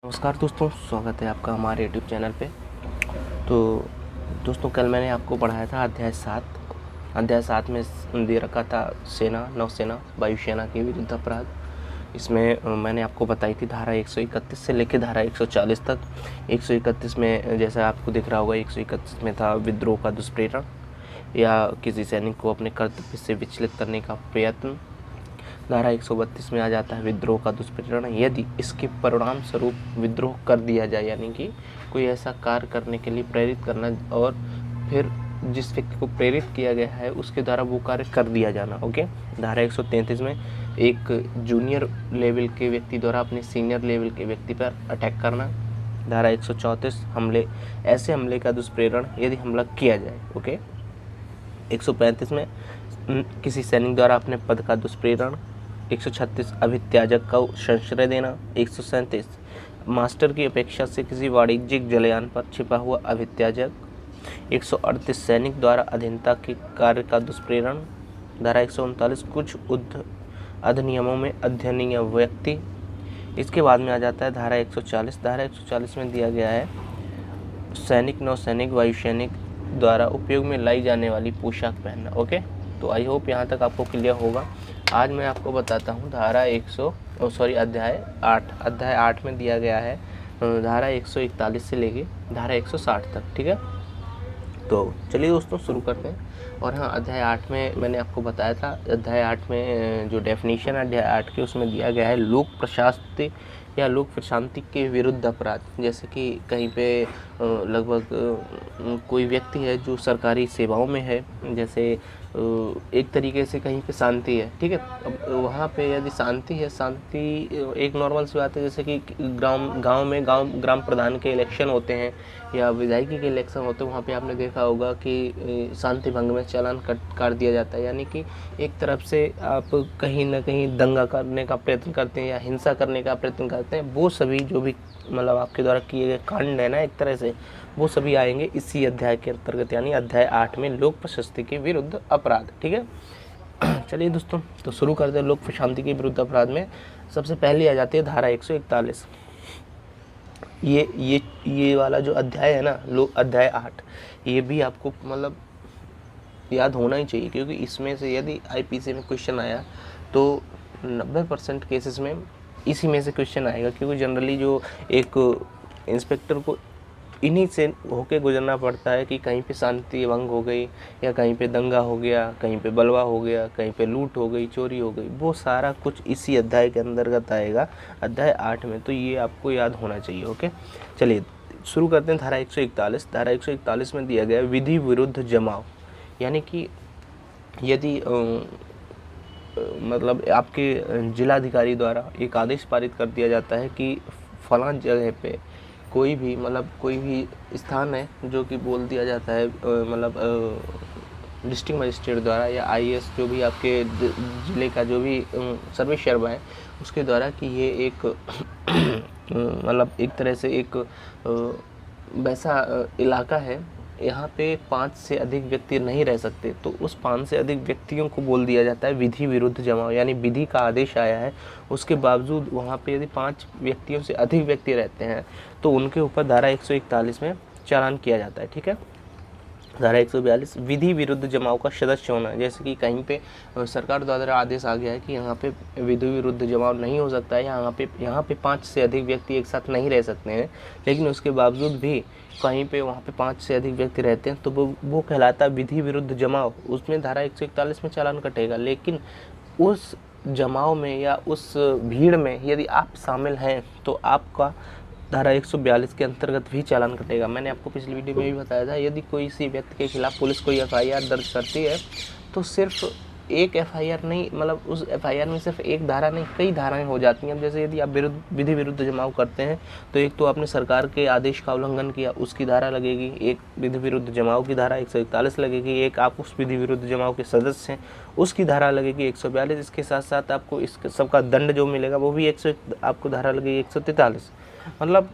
नमस्कार दोस्तों, स्वागत है आपका हमारे यूट्यूब चैनल पे। तो दोस्तों, कल मैंने आपको पढ़ाया था अध्याय 7 में दे रखा था सेना, नौसेना, वायुसेना के विरुद्ध अपराध। इसमें मैंने आपको बताई थी धारा 131 से लेकर धारा 140 तक। 131 में जैसा आपको दिख रहा होगा, 131 में था विद्रोह का दुष्प्रेरण या किसी सैनिक को अपने कर्तव्य से विचलित करने का प्रयत्न। धारा 132 में आ जाता है विद्रोह का दुष्प्रेरण यदि इसके परिणाम स्वरूप विद्रोह कर दिया जाए, यानी कि कोई ऐसा कार्य करने के लिए प्रेरित करना और फिर जिस व्यक्ति को प्रेरित किया गया है उसके द्वारा वो कार्य कर दिया जाना। ओके। धारा 133 में एक जूनियर लेवल के व्यक्ति द्वारा अपने सीनियर लेवल के व्यक्ति पर अटैक करना। धारा 134 ऐसे हमले का दुष्प्रेरण यदि हमला किया जाए। ओके। 135 में किसी सैनिक द्वारा अपने पद का दुष्प्रेरण। 136 अभित्याजक का संश्रय देना। 137 मास्टर की अपेक्षा से किसी वाणिज्यिक जलयान पर छिपा हुआ अभित्याजक। 138 सैनिक द्वारा अधीनता के कार्य का दुष्प्रेरण। धारा 139 कुछ अधिनियमों में अध्ययनीय व्यक्ति। इसके बाद में आ जाता है धारा 140। धारा 140 में दिया गया है सैनिक, नौसैनिक, वायुसैनिक द्वारा उपयोग में लाई जाने वाली पोशाक पहनना। ओके। तो आई होप यहाँ तक आपको क्लियर होगा। आज मैं आपको बताता हूँ अध्याय 8 में दिया गया है धारा 141 से लेके धारा 160 तक। ठीक है, तो चलिए दोस्तों शुरू करते हैं। और हाँ, अध्याय 8 में मैंने आपको बताया था, अध्याय 8 में जो डेफिनेशन है अध्याय 8 की उसमें दिया गया है लोक प्रशास्ति या लोक प्रशांति के विरुद्ध अपराध। जैसे कि कहीं पे लगभग कोई व्यक्ति है जो सरकारी सेवाओं में है, जैसे एक तरीके से कहीं पे शांति है। ठीक है, अब वहाँ पे यदि शांति है, शांति एक नॉर्मल सी बात है, जैसे कि ग्राम प्रधान के इलेक्शन होते हैं या विधायकी के इलेक्शन होते हैं, वहाँ पे आपने देखा होगा कि शांति भंग में चालान काट दिया जाता है। यानी कि एक तरफ से आप कहीं ना कहीं दंगा करने का प्रयत्न करते हैं या हिंसा करने का प्रयत्न करते हैं, वो सभी जो भी मतलब आपके द्वारा किए गए कांड है ना, एक तरह से वो सभी आएंगे इसी अध्याय के अंतर्गत, यानी अध्याय 8 में लोक प्रशस्ति के विरुद्ध अपराध। ठीक है, चलिए दोस्तों तो शुरू करते हैं। लोक प्रशांति के विरुद्ध अपराध में सबसे पहले आ जाती है धारा 141। ये वाला जो अध्याय है ना, अध्याय 8, ये भी आपको मतलब याद होना ही चाहिए, क्योंकि इसमें से यदि आईपीसी में क्वेश्चन आया तो 90% केसेस में इसी में से क्वेश्चन आएगा, क्योंकि जनरली जो एक इंस्पेक्टर को इन्हीं से होके गुजरना पड़ता है कि कहीं पे शांति भंग हो गई या कहीं पे दंगा हो गया, कहीं पे बलवा हो गया, कहीं पे लूट हो गई, चोरी हो गई, वो सारा कुछ इसी अध्याय के अंतर्गत आएगा, अध्याय 8 में। तो ये आपको याद होना चाहिए। ओके, चलिए शुरू करते हैं। धारा 141। धारा 141 में दिया गया विधि विरुद्ध जमाव, यानी कि यदि मतलब आपके जिलाधिकारी द्वारा एक आदेश पारित कर दिया जाता है कि फलां जगह पे कोई भी स्थान है जो कि बोल दिया जाता है मतलब डिस्ट्रिक्ट मजिस्ट्रेट द्वारा या आईएएस जो भी आपके ज़िले का जो भी सर्वे सर्वा है उसके द्वारा कि ये एक मतलब एक तरह से एक वैसा इलाका है, यहाँ पे 5 से अधिक व्यक्ति नहीं रह सकते, तो उस 5 से अधिक व्यक्तियों को बोल दिया जाता है विधि विरुद्ध जमाव। यानी विधि का आदेश आया है, उसके बावजूद वहाँ पे यदि 5 व्यक्तियों से अधिक व्यक्ति रहते हैं तो उनके ऊपर धारा 141 में चालान किया जाता है। ठीक है, धारा 142 विधि विरुद्ध जमाव का सदस्य होना। जैसे कि कहीं पे सरकार द्वारा आदेश आ गया है कि यहाँ पे विधि विरुद्ध जमाव नहीं हो सकता है, यहाँ पे 5 से अधिक व्यक्ति एक साथ नहीं रह सकते हैं, लेकिन उसके बावजूद भी कहीं पे वहाँ पे 5 से अधिक व्यक्ति रहते हैं तो वो कहलाता है विधि विरुद्ध जमाव। उसमें धारा 141 में चालान कटेगा, लेकिन उस जमाव में या उस भीड़ में यदि आप शामिल हैं तो आपका धारा 142 के अंतर्गत भी चालान कटेगा। मैंने आपको पिछली वीडियो में भी बताया था, यदि कोई सी व्यक्ति के खिलाफ पुलिस कोई एफआईआर दर्ज करती है तो सिर्फ एक एफआईआर नहीं, मतलब उस एफआईआर में सिर्फ एक धारा नहीं, कई धाराएं हो जाती हैं। अब जैसे यदि आप विधि विरुद्ध जमाव करते हैं तो एक तो आपने सरकार के आदेश का उल्लंघन किया, उसकी धारा लगेगी, एक विधि विरुद्ध जमाव की धारा 141 लगेगी, एक आप उस विधि विरुद्ध जमाव के सदस्य हैं उसकी धारा लगेगी 142। इसके साथ साथ आपको इस सबका दंड जो मिलेगा वो भी आपको धारा लगेगी 143। मतलब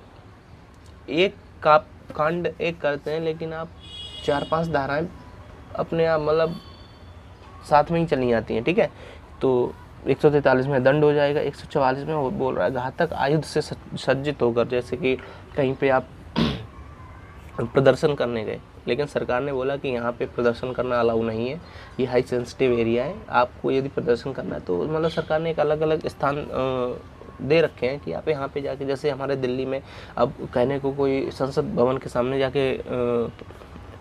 एक कांड एक करते हैं, लेकिन आप 4-5 धाराएं अपने आप मतलब साथ में ही चली जाती हैं। ठीक है, तो 143 में दंड हो जाएगा। 144 में वो बोल रहा है घातक आयुध से सज्जित होकर, जैसे कि कहीं पे आप प्रदर्शन करने गए, लेकिन सरकार ने बोला कि यहाँ पे प्रदर्शन करना अलाउ नहीं है, ये हाई सेंसिटिव एरिया है, आपको यदि प्रदर्शन करना है तो मतलब सरकार ने एक अलग अलग स्थान दे रखे हैं कि आप यहाँ पे जाके, जैसे हमारे दिल्ली में अब कहने को कोई संसद भवन के सामने जाके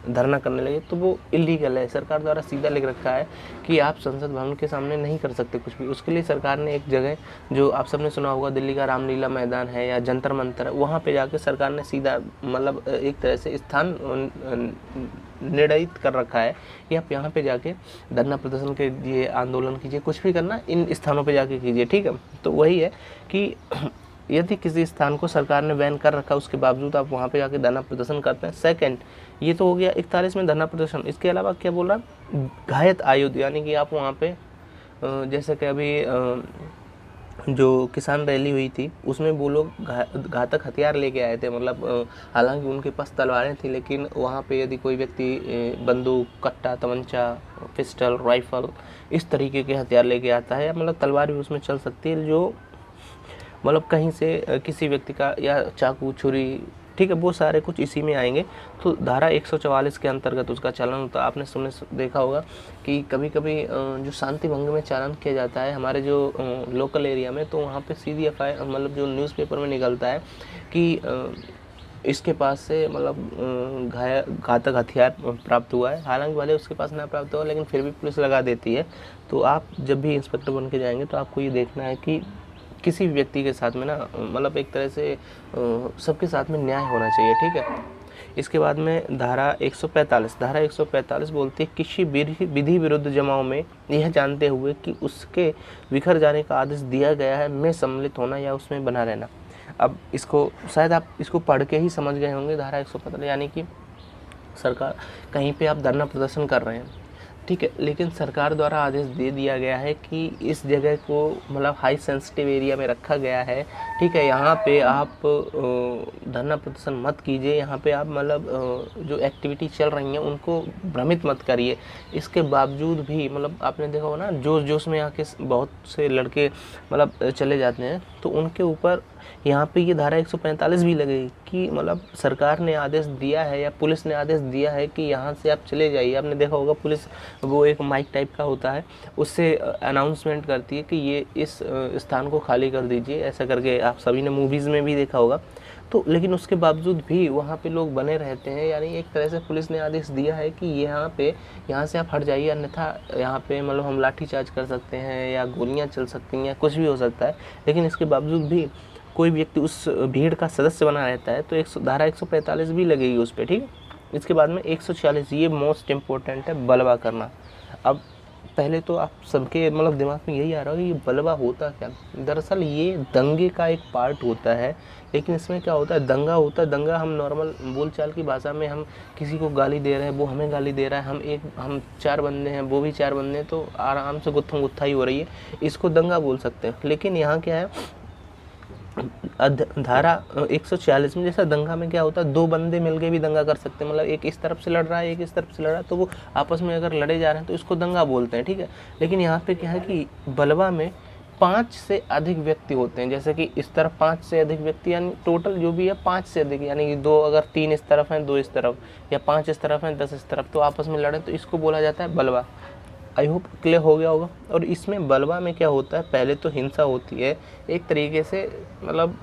धरना करने लगे तो वो इलीगल है, सरकार द्वारा सीधा लिख रखा है कि आप संसद भवन के सामने नहीं कर सकते कुछ भी। उसके लिए सरकार ने एक जगह, जो आप सबने सुना होगा, दिल्ली का रामलीला मैदान है या जंतर मंतर है, वहाँ पे जाके सरकार ने सीधा मतलब एक तरह से स्थान निर्धारित कर रखा है कि आप यहाँ पे जाके धरना प्रदर्शन कीजिए, आंदोलन कीजिए, कुछ भी करना इन स्थानों पे जाके कीजिए, ठीक है। तो वही है कि यदि किसी स्थान को सरकार ने बैन कर रखा, उसके बावजूद आप वहाँ पे जाके धरना प्रदर्शन करते हैं। सेकंड, ये तो हो गया 41 में धरना प्रदर्शन। इसके अलावा क्या बोल रहा, घायत आयुध, यानी कि आप वहाँ पे जैसे कि अभी जो किसान रैली हुई थी उसमें वो लोग घातक हथियार लेके आए थे, मतलब हालांकि उनके पास तलवारें थी, लेकिन वहाँ पे यदि कोई व्यक्ति बंदूक, कट्टा, तमंचा, पिस्टल, राइफल, इस तरीके के हथियार लेके आता है, मतलब तलवार भी उसमें चल सकती है, जो मतलब कहीं से किसी व्यक्ति का, या चाकू, छुरी, ठीक है, वो सारे कुछ इसी में आएंगे। तो धारा 144 के अंतर्गत उसका चालान होता है। आपने सुनने देखा होगा कि कभी कभी जो शांति भंग में चालान किया जाता है हमारे जो लोकल एरिया में, तो वहाँ पे सीधी FIR, मतलब जो न्यूज़पेपर में निकलता है कि इसके पास से मतलब घातक हथियार प्राप्त हुआ है। हालांकि भले उसके पास ना प्राप्त हुआ, लेकिन फिर भी पुलिस लगा देती है। तो आप जब भी इंस्पेक्टर बन के जाएंगे तो आपको ये देखना है कि किसी भी व्यक्ति के साथ में ना, मतलब एक तरह से सबके साथ में न्याय होना चाहिए, ठीक है। इसके बाद में धारा 145 बोलती है, किसी विधि विरुद्ध जमाव में यह जानते हुए कि उसके बिखर जाने का आदेश दिया गया है में सम्मिलित होना या उसमें बना रहना। अब इसको शायद आप इसको पढ़ के ही समझ गए होंगे। धारा 145 यानी कि सरकार, कहीं पे आप धरना प्रदर्शन कर रहे हैं, ठीक है, लेकिन सरकार द्वारा आदेश दे दिया गया है कि इस जगह को मतलब हाई सेंसिटिव एरिया में रखा गया है, ठीक है, यहाँ पे आप धरना प्रदर्शन मत कीजिए, यहाँ पे आप मतलब जो एक्टिविटी चल रही हैं उनको भ्रमित मत करिए। इसके बावजूद भी मतलब आपने देखा होगा ना, जोश जोश में आके बहुत से लड़के मतलब चले जाते हैं, तो उनके ऊपर यहाँ पे ये धारा 145 भी लगेगी कि मतलब सरकार ने आदेश दिया है या पुलिस ने आदेश दिया है कि यहाँ से आप चले जाइए। आपने देखा होगा पुलिस वो एक माइक टाइप का होता है, उससे अनाउंसमेंट करती है कि ये इस स्थान को खाली कर दीजिए, ऐसा करके आप सभी ने मूवीज़ में भी देखा होगा। तो लेकिन उसके बावजूद भी वहाँ पे लोग बने रहते हैं, यानी एक तरह से पुलिस ने आदेश दिया है कि यहाँ से आप हट जाइए, अन्यथा यहाँ पे मतलब हम लाठीचार्ज कर सकते हैं या गोलियाँ चल सकती हैं या कुछ भी हो सकता है। लेकिन इसके बावजूद भी कोई व्यक्ति उस भीड़ का सदस्य बना रहता है तो धारा 145 भी लगेगी उस पर, ठीक है। इसके बाद में 146, ये मोस्ट इम्पोर्टेंट है, बलवा करना। अब पहले तो आप सबके मतलब दिमाग में यही आ रहा है कि ये बलवा होता क्या। दरअसल ये दंगे का एक पार्ट होता है, लेकिन इसमें क्या होता है, दंगा होता है। दंगा हम नॉर्मल बोलचाल की भाषा में हम किसी को गाली दे रहे हैं, वो हमें गाली दे रहा है, हम 4 बंदे हैं, वो भी 4 बंदे हैं, तो आराम से गुत्थम गुत्थाई हो रही है, इसको दंगा बोल सकते हैं। लेकिन यहाँ क्या है, धारा 146 में जैसा दंगा में क्या होता है, 2 बंदे मिलके भी दंगा कर सकते हैं, मतलब एक इस तरफ से लड़ रहा है, एक इस तरफ से लड़ रहा है, तो वो आपस में अगर लड़े जा रहे हैं तो इसको दंगा बोलते हैं, ठीक है। लेकिन यहाँ पे क्या है कि बलवा में 5 से अधिक व्यक्ति होते हैं, जैसे कि इस तरफ 5 से अधिक व्यक्ति, यानी टोटल जो भी है 5 से अधिक, यानी कि 2 अगर 3 इस तरफ हैं, 2 इस तरफ, या 5 इस तरफ हैं, 10 इस तरफ, तो आपस में लड़े, तो इसको बोला जाता है बलवा। आई होप क्लियर हो गया होगा। और इसमें बलवा में क्या होता है, पहले तो हिंसा होती है, एक तरीके से मतलब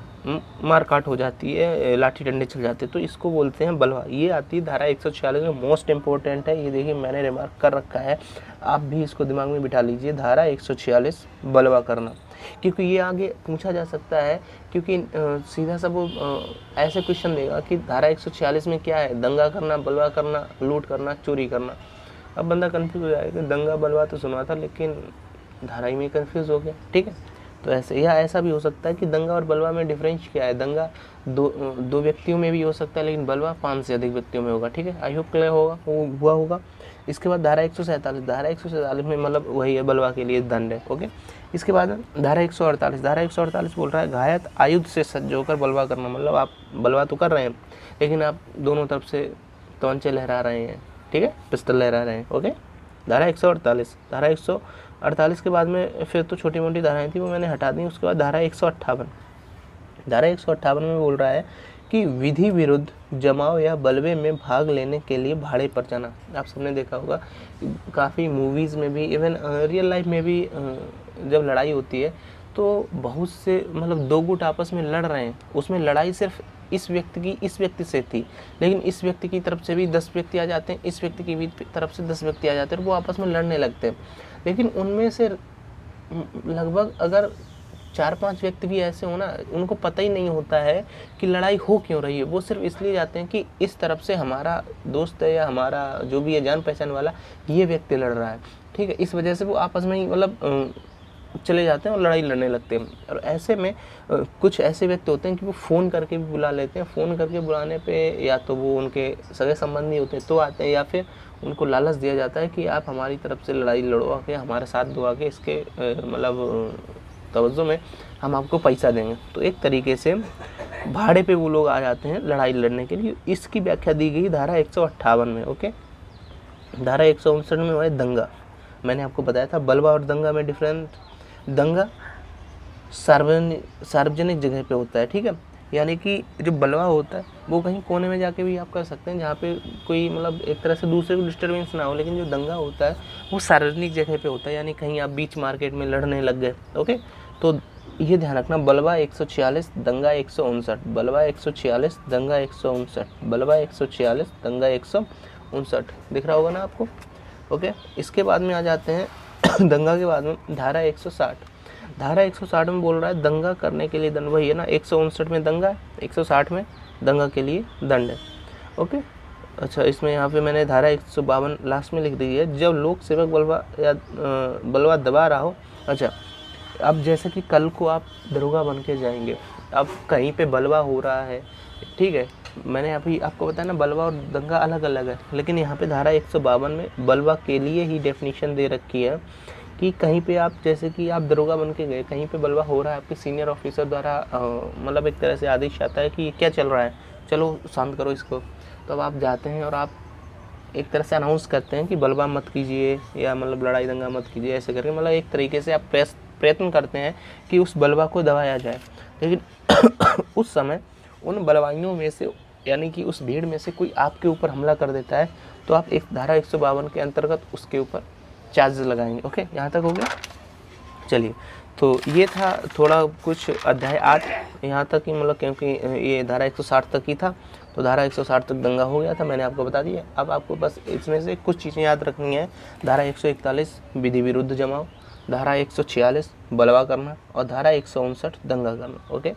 मार काट हो जाती है, लाठी डंडे चल जाते हैं, तो इसको बोलते हैं बलवा। ये आती है धारा 146 में, मोस्ट इंपॉर्टेंट है, ये देखिए मैंने रिमार्क कर रखा है, आप भी इसको दिमाग में बिठा लीजिए, धारा 146 बलवा करना, क्योंकि ये आगे पूछा जा सकता है, क्योंकि सीधा सा वो ऐसे क्वेश्चन देगा कि धारा 146 में क्या है, दंगा करना, बलवा करना, लूट करना, चोरी करना। अब बंदा कंफ्यूज हो जाएगा, दंगा बलवा तो सुना था लेकिन धारा ही में कंफ्यूज हो गया, ठीक है। तो ऐसे या ऐसा भी हो सकता है कि दंगा और बलवा में डिफरेंस क्या है, दंगा दो व्यक्तियों में भी हो सकता है, लेकिन बलवा 5 से अधिक व्यक्तियों में होगा, ठीक है। आई होप क्लियर हुआ होगा। इसके बाद धारा 147 में मतलब वही है, बलवा के लिए दंड है, ओके। इसके बाद धारा 148 बोल रहा है, घायत आयुध से सज्ज होकर बलवा करना, मतलब आप बलवा तो कर रहे हैं लेकिन आप दोनों तरफ से तवंचे लहरा रहे हैं, ठीक है, पिस्टल लहरा रहे हैं, ओके। धारा 148, धारा 48 के बाद में फिर तो छोटी मोटी धाराएं थी वो मैंने हटा दी। उसके बाद धारा 158, धारा 158 में बोल रहा है कि विधि विरुद्ध जमाव या बलवे में भाग लेने के लिए भाड़े पर जाना। आप सबने देखा होगा काफ़ी मूवीज़ में भी, इवन रियल लाइफ में भी जब लड़ाई होती है तो बहुत से मतलब दो गुट आपस में लड़ रहे हैं, उसमें लड़ाई सिर्फ इस व्यक्ति से थी, लेकिन इस व्यक्ति की तरफ से भी 10 व्यक्ति आ जाते हैं, इस व्यक्ति की भी तरफ से 10 व्यक्ति आ जाते हैं और वो आपस में लड़ने लगते हैं। लेकिन उनमें से लगभग अगर 4-5 व्यक्ति भी ऐसे हो ना, उनको पता ही नहीं होता है कि लड़ाई हो क्यों रही है, वो सिर्फ इसलिए जाते हैं कि इस तरफ से हमारा दोस्त है या हमारा जो भी है जान पहचान वाला ये व्यक्ति लड़ रहा है, ठीक है। इस वजह से वो आपस में ही मतलब चले जाते हैं और लड़ाई लड़ने लगते हैं। और ऐसे में कुछ ऐसे व्यक्ति होते हैं कि वो फ़ोन करके भी बुला लेते हैं। फ़ोन करके बुलाने पे या तो वो उनके सगे संबंधी होते हैं तो आते हैं, या फिर उनको लालच दिया जाता है कि आप हमारी तरफ से लड़ाई लड़ो आके, हमारे साथ दो आके, इसके मतलब तवज्जो में हम आपको पैसा देंगे। तो एक तरीके से भाड़े पे वो लोग आ जाते हैं लड़ाई लड़ने के लिए। इसकी व्याख्या दी गई धारा 158 में। ओके, धारा 159 में है दंगा। मैंने आपको बताया था बलवा और दंगा में डिफरेंट। दंगा सार्वजनिक जगह पे होता है, ठीक है। यानी कि जो बलवा होता है वो कहीं कोने में जाके भी आप कर सकते हैं जहाँ पे कोई मतलब एक तरह से दूसरे को डिस्टर्बेंस ना हो, लेकिन जो दंगा होता है वो सार्वजनिक जगह पे होता है, यानी कहीं आप बीच मार्केट में लड़ने लग गए। ओके, तो ये ध्यान रखना, बलवा 146, दंगा 159, बलवा 146, दंगा 159, बलवा 146, दंगा 159, दिख रहा होगा ना आपको। ओके, इसके बाद में आ जाते हैं दंगा के बाद में धारा 160। धारा 160 में बोल रहा है दंगा करने के लिए दंड, वही है ना, 159 में दंगा, 160 में दंगा के लिए दंड है। ओके, अच्छा, इसमें यहाँ पे मैंने धारा 152 लास्ट में लिख दी है, जब लोक सेवक बलवा या बलवा दबा रहा हो। अच्छा, अब जैसे कि कल को आप दरोगा बन के जाएंगे, अब कहीं पे बलवा हो रहा है, ठीक है, मैंने अभी आपको बताया ना बलवा और दंगा अलग अलग है, लेकिन यहाँ पे धारा 152 में बलवा के लिए ही डेफिनेशन दे रखी है कि कहीं पे आप जैसे कि आप दरोगा बन के गए, कहीं पे बलवा हो रहा है, आपके सीनियर ऑफिसर द्वारा मतलब एक तरह से आदेश आता है कि क्या चल रहा है, चलो शांत करो इसको। तो अब आप जाते हैं और आप एक तरह से अनाउंस करते हैं कि बलवा मत कीजिए या मतलब लड़ाई दंगा मत कीजिए, ऐसे करके मतलब एक तरीके से आप प्रयत्न करते हैं कि उस बलवा को दबाया जाए। लेकिन उस समय उन बलवाइयों में से यानी कि उस भीड़ में से कोई आपके ऊपर हमला कर देता है तो आप एक धारा 152 के अंतर्गत उसके ऊपर चार्ज लगाएंगे। ओके, यहाँ तक हो गया। चलिए, तो ये था थोड़ा कुछ अध्याय 8 यहाँ तक ही, मतलब क्योंकि ये धारा 160 तक ही था, तो धारा 160 तक दंगा हो गया था, मैंने आपको बता दिया। अब आपको बस इसमें से कुछ चीज़ें याद रखनी है। धारा 141 विधि विरुद्ध जमाव, धारा 146 बलवा करना और धारा 159 दंगा करना। ओके,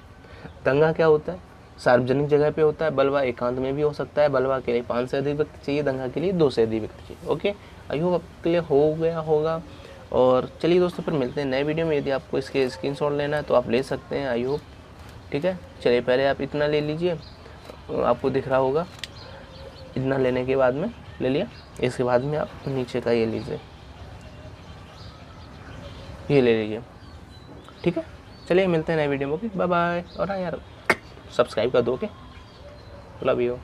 दंगा क्या होता है? सार्वजनिक जगह पे होता है। बलवा एकांत में भी हो सकता है। बलवा के लिए 5 से अधिक व्यक्ति चाहिए, दंगा के लिए 2 से अधिक व्यक्ति चाहिए। ओके, आई होप आपके लिए हो गया होगा। और चलिए दोस्तों, फिर मिलते हैं नए वीडियो में। यदि आपको इसके स्क्रीनशॉट लेना है तो आप ले सकते हैं, आई होप। ठीक है, चलिए पहले आप इतना ले लीजिए, आपको दिख रहा होगा। इतना लेने के बाद में ले लिया, इसके बाद में आप नीचे का ये लीजिए, ये ले लीजिए। ठीक है, चलिए मिलते हैं नए वीडियो में। Okay, bye bye. और हाँ यार, सब्सक्राइब कर दो। Okay, love you.